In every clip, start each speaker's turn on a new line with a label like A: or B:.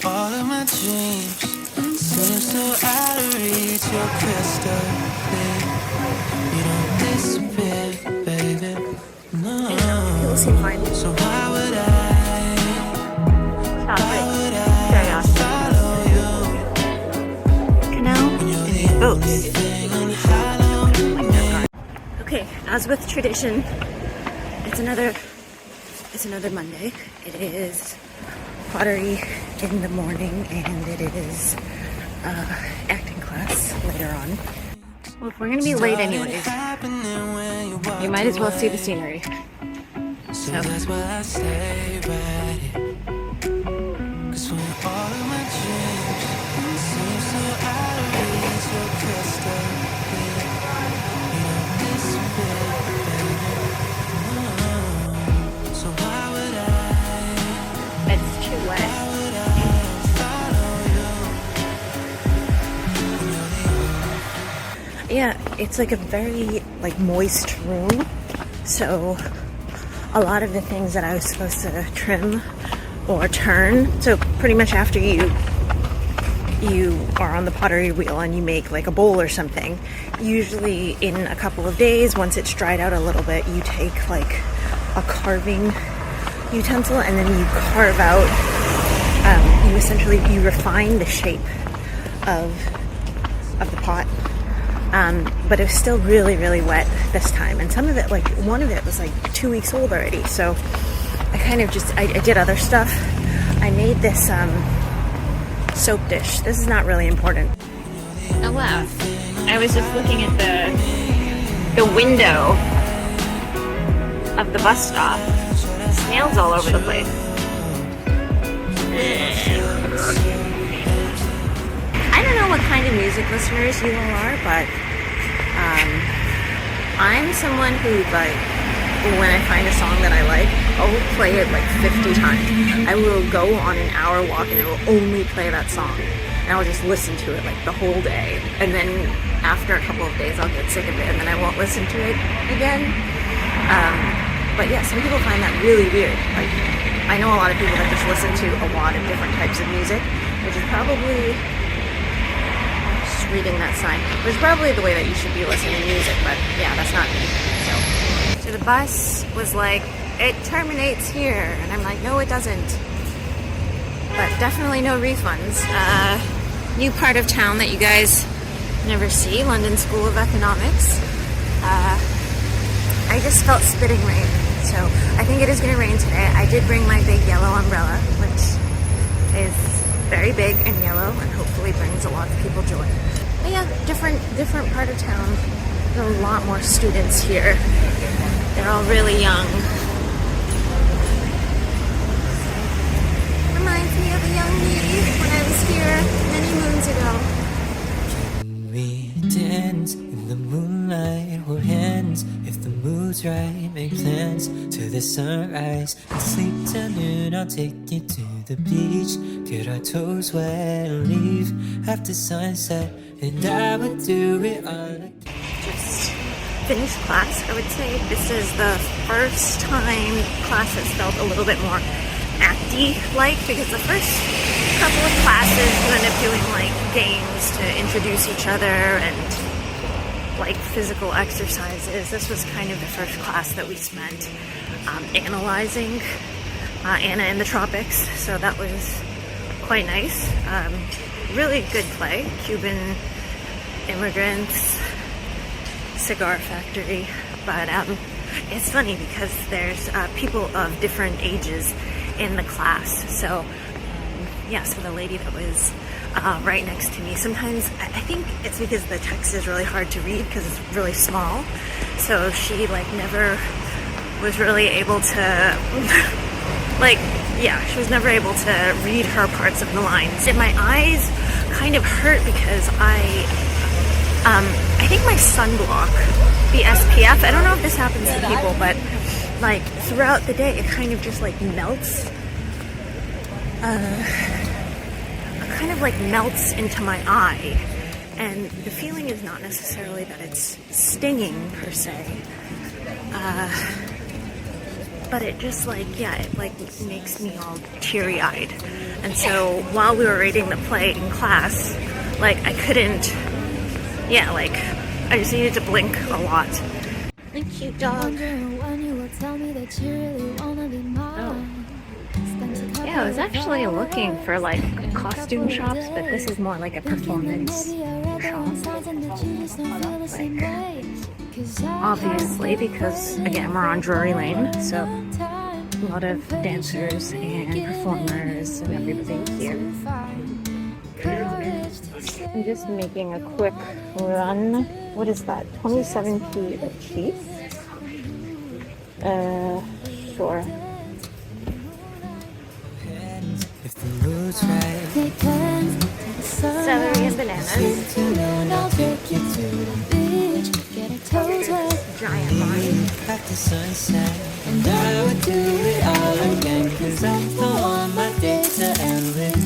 A: all of my dreams seem so out of reach. You're crystal clear. You don't disappear, baby. No.
B: People seem fine.
A: So why would I
B: follow
A: you?
B: Canal and boats. Okay, as with tradition, it's another Monday. It is pottery in the morning, and it is acting class later on. Well, if we're gonna be late anyways, you might as well see the scenery. So that's why I stay right here. 'Cause when all of my dreams seem so out of reach, you're crystal clear. You don't disappear, baby. So why would it's too wet. Yeah, it's like a very moist room, so a lot of the things that I was supposed to trim or turn, so pretty much after you are on the pottery wheel and you make like a bowl or something, usually in a couple of days, once it's dried out a little bit, you take like a carving utensil and then you carve out, you refine the shape of the pot. But it was still really, really wet this time, and some of it, one of it was 2 weeks old already, so I kind of I did other stuff. I made this soap dish. This is not really important. Oh wow, I was just looking at the window of the bus stop. Snails all over the place. I don't know what kind of music listeners you all are, but I'm someone who, when I find a song that I like, I'll play it 50 times. I will go on an hour walk and I will only play that song. And I'll just listen to it the whole day. And then after a couple of days, I'll get sick of it and then I won't listen to it again. But yeah, some people find that really weird. I know a lot of people that just listen to a lot of different types of music, which is probably reading that sign. It's probably the way that you should be listening to music, but yeah, that's not me. So the bus was like, it terminates here, and I'm like, no, it doesn't. But definitely no refunds. New part of town that you guys never see, London School of Economics. I just felt spitting rain, so I think it is going to rain today. I did bring my big yellow umbrella, which is very big and yellow and hopefully brings a lot of people joy. But yeah, different part of town. There are a lot more students here. They're all really young. Reminds me of a young me when I was here many moons ago.
A: Can we dance in the moonlight, hold hands if the mood's right, make plans to the sunrise and sleep till noon. I'll take you to the beach, get our toes wet and leave after sunset, and I would do it all.
B: Just finished class. I would say this is the first time class has felt a little bit more acty-like, because the first couple of classes you end up doing games to introduce each other and physical exercises. This was kind of the first class that we spent analyzing Anna in the Tropics, so that was quite nice. Really good play. Cuban immigrants, cigar factory, but it's funny because there's people of different ages in the class, so yeah, so the lady that was right next to me, sometimes I think it's because the text is really hard to read because it's really small, so she never was really able to she was never able to read her parts of the lines. And my eyes kind of hurt because I think my sunblock, the SPF, I don't know if this happens to people, but throughout the day it kind of just melts. Kind of melts into my eye, and the feeling is not necessarily that it's stinging per se, but it just like, yeah, it like makes me all teary-eyed. And so while we were reading the play in class, like I couldn't, yeah, like I just needed to blink a lot. A cute dog. Yeah, I was actually looking for like costume shops, but this is more like a performance shop. Like, obviously, because again, we're on Drury Lane, so a lot of dancers and performers and everybody here. I'm just making a quick run. What is that? 27p a piece? Sure. Celery and bananas. Giant vine.
A: And I would do it all again, 'cause I don't want my day to end with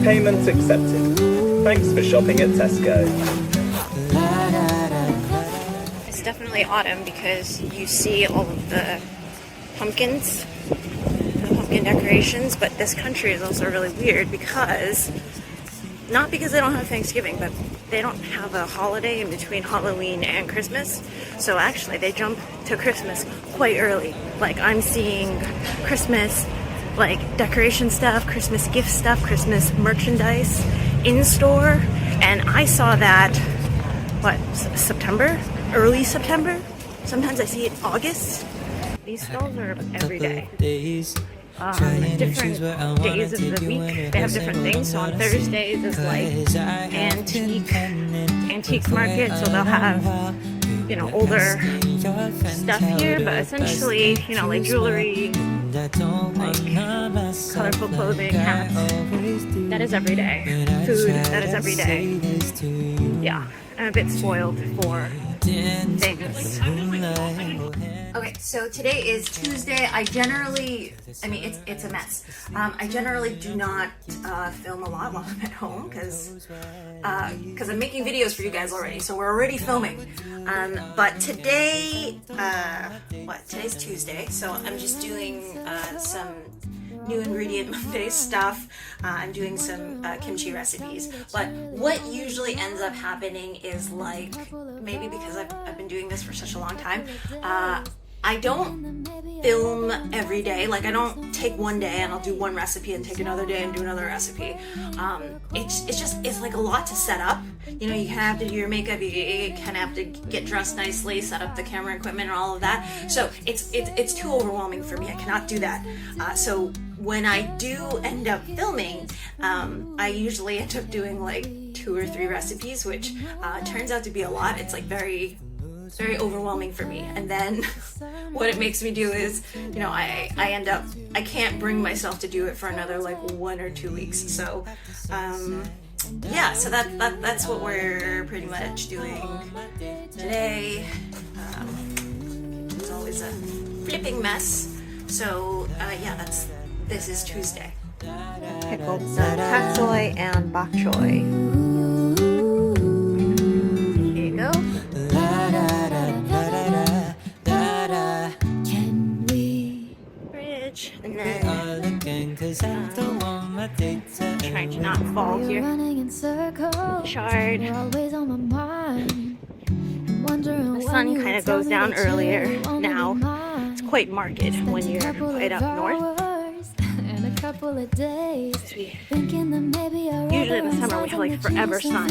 C: Payment accepted. Thanks for shopping at Tesco.
B: It's definitely autumn because you see all of the pumpkins, the pumpkin decorations, but this country is also really weird because, not because they don't have Thanksgiving, but they don't have a holiday in between Halloween and Christmas. So actually they jump to Christmas quite early. Like I'm seeing Christmas like decoration stuff, Christmas gift stuff, Christmas merchandise in store, and I saw that, what, September? Early September? Sometimes I see it August. These stalls are every day. Different days of the week, they have different things. So on Thursdays is like antique market, so they'll have, you know, older stuff here, but essentially, you know, like jewelry, like colorful clothing, hats. That is every day. Food, that is every day. Yeah, I'm a bit spoiled for things. Okay, so today is Tuesday. It's a mess. I generally do not film a lot while I'm at home because I'm making videos for you guys already, so we're already filming. But today, today's Tuesday, so I'm just doing some new ingredient Monday stuff. I'm doing some kimchi recipes, but what usually ends up happening is, like, maybe because I've been doing this for such a long time, I don't film every day. Like I don't take one day and I'll do one recipe and take another day and do another recipe. It's like a lot to set up. You know, you have to do your makeup, you kind of have to get dressed nicely, set up the camera equipment and all of that. So it's too overwhelming for me. I cannot do that. So when I do end up filming, I usually end up doing like 2 or 3 recipes, which turns out to be a lot. It's like very overwhelming for me. And then what it makes me do is, you know, I can't bring myself to do it for another like 1 or 2 weeks. So yeah, so that's what we're pretty much doing today. It's always a flipping mess. So yeah, this is Tuesday. Pickled pak choy and bok choy. Here you go. Fridge, and then trying to not fall here. Chard. The sun kind of goes down earlier now. It's quite marked when you're quite up north. Usually in the summer we have like forever sun.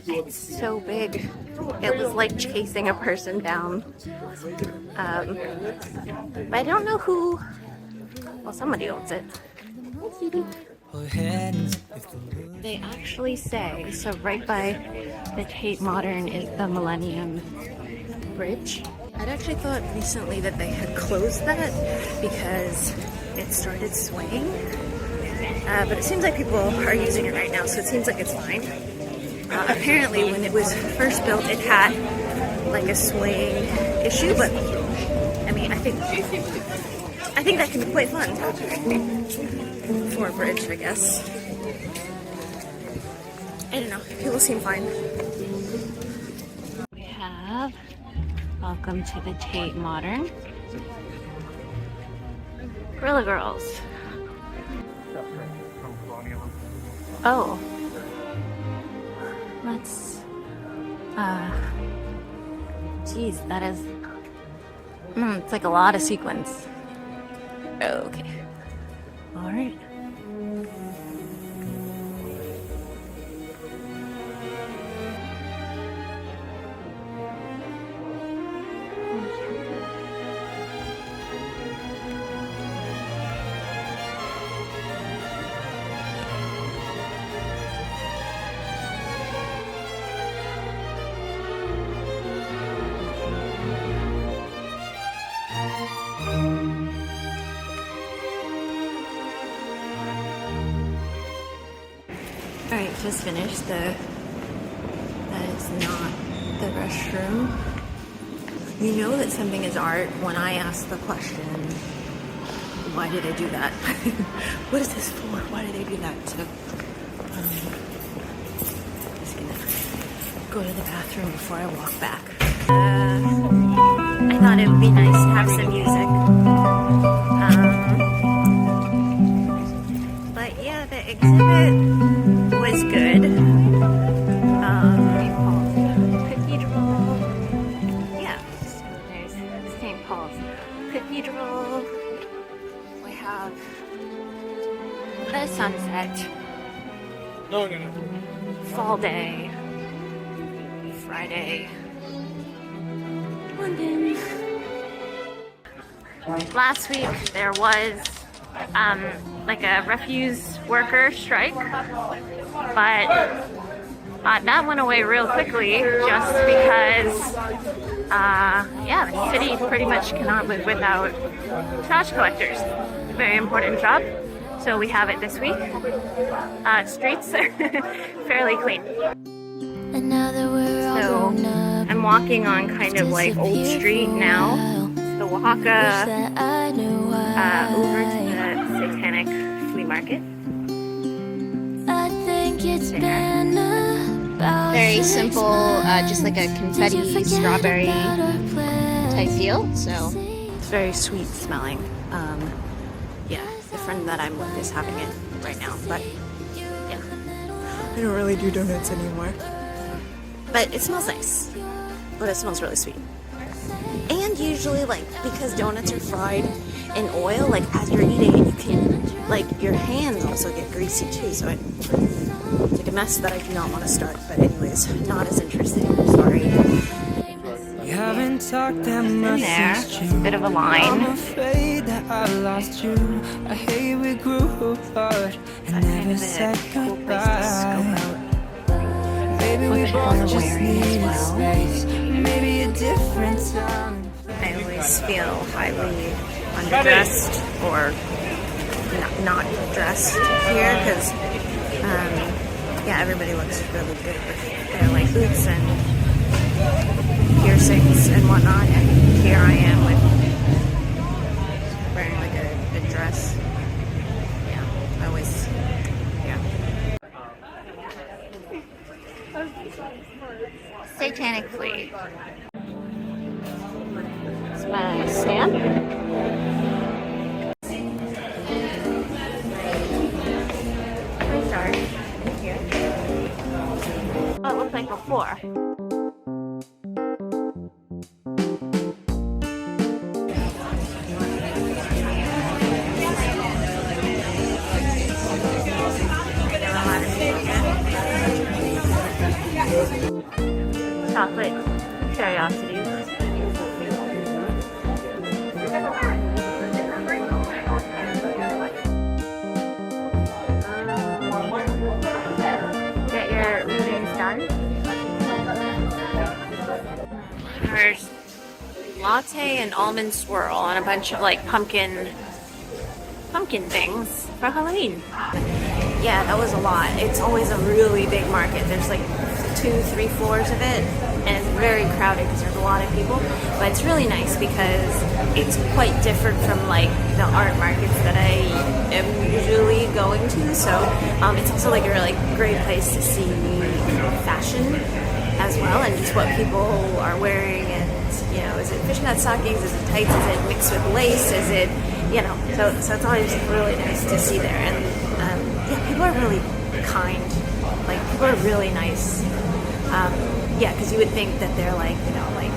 B: It's so big. It was like chasing a person down. But I don't know who. Well, somebody owns it. They actually say, so right by the Tate Modern is the Millennium Bridge. I'd actually thought recently that they had closed that because it started swaying. But it seems like people are using it right now, so it seems like it's fine. Apparently when it was first built it had like a swaying issue, but I mean I think that can be quite fun for a bridge, I guess. I don't know, people seem fine. We have welcome to the Tate Modern. Gorilla Girls. Oh. Let's geez, that is it's like a lot of sequins. Okay. Alright. Alright, just finished. That is not the restroom. You know that something is art when I ask the question, why did I do that? What is this for? Why did I do that? So, I'm just gonna go to the bathroom before I walk back. I thought it would be nice to have some music. But yeah, the exhibit was good. Cathedral. Yeah, so there's St. Paul's Cathedral. We have the sunset.
C: No.
B: Fall day. Friday. London. Last week there was like a refuse worker strike, but that went away real quickly just because yeah, the city pretty much cannot live without trash collectors. Very important job, so we have it this week. Streets are fairly clean. So I'm walking on kind of like Old Street now, the Oaxaca, over to the Satanic flea market.
D: Very simple, just like a confetti strawberry type deal. So
B: it's very sweet smelling. Yeah, the friend that I'm with is having it right now, but yeah.
E: I don't really do donuts anymore.
B: But it smells nice. But it smells really sweet. And usually, like, because donuts are fried in oil, like, as you're eating it, you can, like, your hands also get greasy too, so it's like a mess that I do not want to start. But anyways, not as interesting. I'm sorry.
A: We haven't talked that
B: In
A: much
B: there,
A: since June.
B: bit of a
A: I'm
B: line.
A: afraid that I lost you. I hate we grew apart and
B: Kind
A: never
B: of
A: said
B: a cool place to scope
A: goodbye.
B: out.
A: Maybe
B: What
A: we
B: the hell am I
A: both just
B: wearing as
A: needed
B: well?
A: space. Maybe a different time.
B: I always feel highly underdressed or not dressed here because, yeah, everybody looks really good with their like boots and piercings and whatnot, and here I am with wearing like a dress. Yeah, I always, yeah. Satanic flea. It's my stand. Sorry. Here. Oh, it looked like before. Chocolate curiosities. Get your readings done. There's latte and almond swirl and a bunch of like pumpkin things for Halloween. Yeah, that was a lot. It's always a really big market. There's like 2-3 floors of it, and it's very crowded because there's a lot of people. But it's really nice because it's quite different from like the art markets that I am usually going to. So it's also like a really great place to see fashion as well, and just what people are wearing, and you know, is it fishnet stockings, is it tights, is it mixed with lace, is it, you know, so it's always really nice to see there. And yeah, people are really kind, like people are really nice. Yeah, because you would think that they're like, you know, like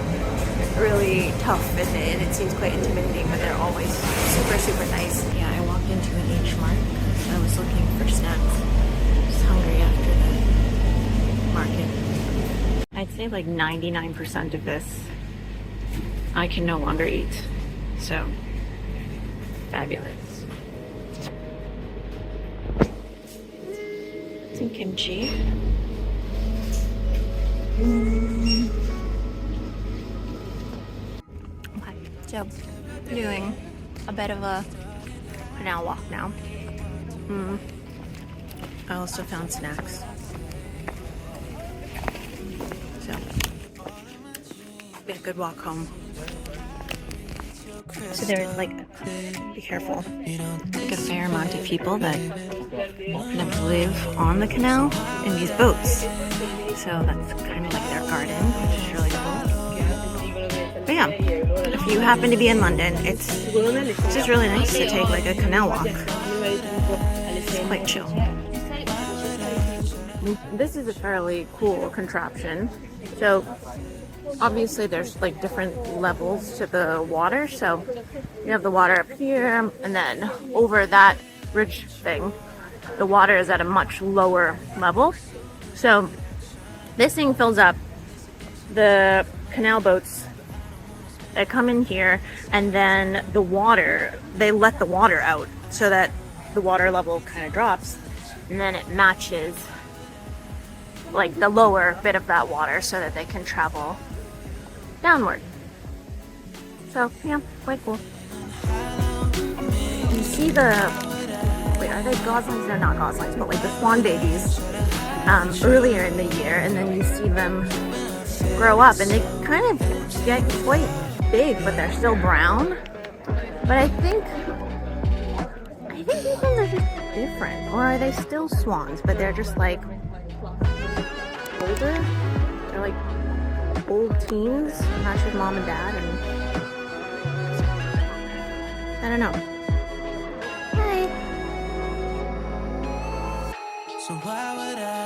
B: really tough, and it seems quite intimidating, but they're always super, super nice. Yeah, I walked into an H Mart because I was looking for snacks. Just hungry after the market. I'd say like 99% of this I can no longer eat. So, fabulous. Some kimchi. Okay, so doing a bit of a canal walk now. I also found snacks. So, be a good walk home. So there's like, be careful, like a fair amount of people that live on the canal in these boats. So that's kind of like their garden, which is really cool. But yeah, if you happen to be in London, it's just really nice to take like a canal walk. It's quite chill. This is a fairly cool contraption. So obviously there's like different levels to the water. So you have the water up here, and then over that bridge thing, the water is at a much lower level. So this thing fills up the canal boats that come in here, and then the water, they let the water out so that the water level kind of drops, and then it matches like the lower bit of that water so that they can travel downward. So yeah, quite cool. You see the, wait, are they goslings? They're not goslings, but like the swan babies earlier in the year, and then you see them grow up, and they kind of get quite big, but they're still brown. But I think these ones are just different, or are they still swans, but they're just like older? They're like old teens, matched with mom and dad, and I don't know. Hi.
A: So why would I